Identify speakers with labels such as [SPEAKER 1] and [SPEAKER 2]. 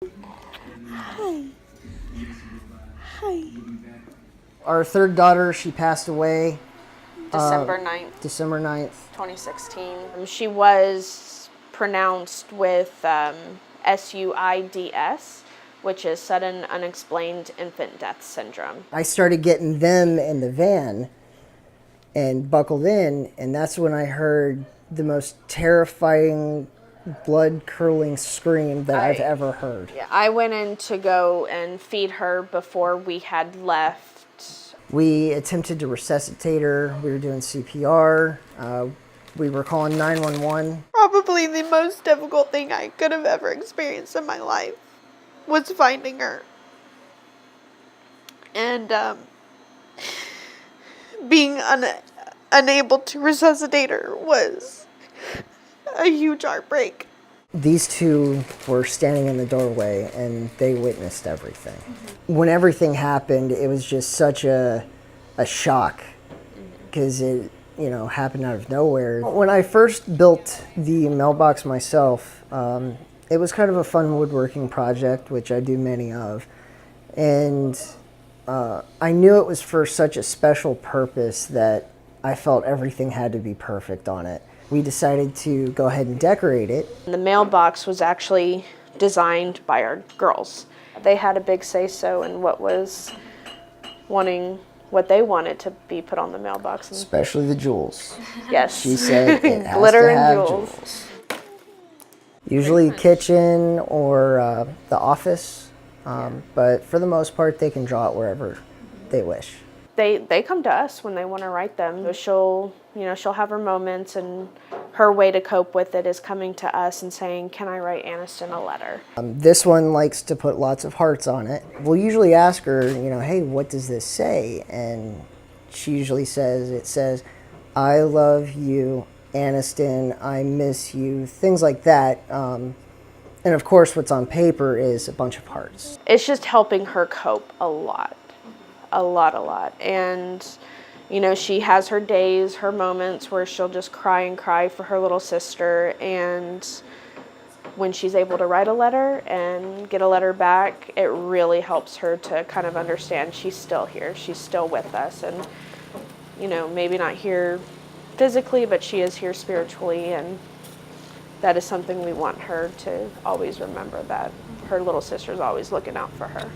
[SPEAKER 1] Hi. Hi.
[SPEAKER 2] Our third daughter, she passed away
[SPEAKER 3] December 9th,
[SPEAKER 2] December 9th.
[SPEAKER 3] 2016. She was pronounced with SUIDS, which is sudden unexplained infant death syndrome.
[SPEAKER 2] I started getting them in the van and buckled in, and that's when I heard the most terrifying, blood-curdling scream that I've ever heard.
[SPEAKER 3] Yeah, I went in to go and feed her before we had left.
[SPEAKER 2] We attempted to resuscitate her. We were doing CPR. We were calling 911.
[SPEAKER 1] Probably the most difficult thing I could have ever experienced in my life was finding her. And being unable to resuscitate her was a huge heartbreak.
[SPEAKER 2] These two were standing in the doorway and they witnessed everything. When everything happened, it was just such a shock because it, happened out of nowhere. When I first built the mailbox myself, it was kind of a fun woodworking project, which I do many of. And I knew it was for such a special purpose that I felt everything had to be perfect on it. We decided to go ahead and decorate it.
[SPEAKER 3] The mailbox was actually designed by our girls. They had a big say-so in what they wanted to be put on the mailbox.
[SPEAKER 2] Especially the jewels.
[SPEAKER 3] Yes.
[SPEAKER 2] She said it has
[SPEAKER 3] Glitter
[SPEAKER 2] to have
[SPEAKER 3] and jewels.
[SPEAKER 2] Usually kitchen or the office, but for the most part they can draw it wherever they wish.
[SPEAKER 3] They come to us when they want to write them. So she'll have her moments, and her way to cope with it is coming to us and saying, "Can I write Aniston a letter?"
[SPEAKER 2] This one likes to put lots of hearts on it. We'll usually ask her, hey, what does this say? And she usually says, it says, "I love you, Aniston, I miss you," things like that. And of course, what's on paper is a bunch of hearts.
[SPEAKER 3] It's just helping her cope a lot. And, she has her days, her moments where she'll just cry and cry for her little sister. And when she's able to write a letter and get a letter back, it really helps her to kind of understand she's still here. She's still with us. And, maybe not here physically, but she is here spiritually. And that is something we want her to always remember, that her little sister's always looking out for her.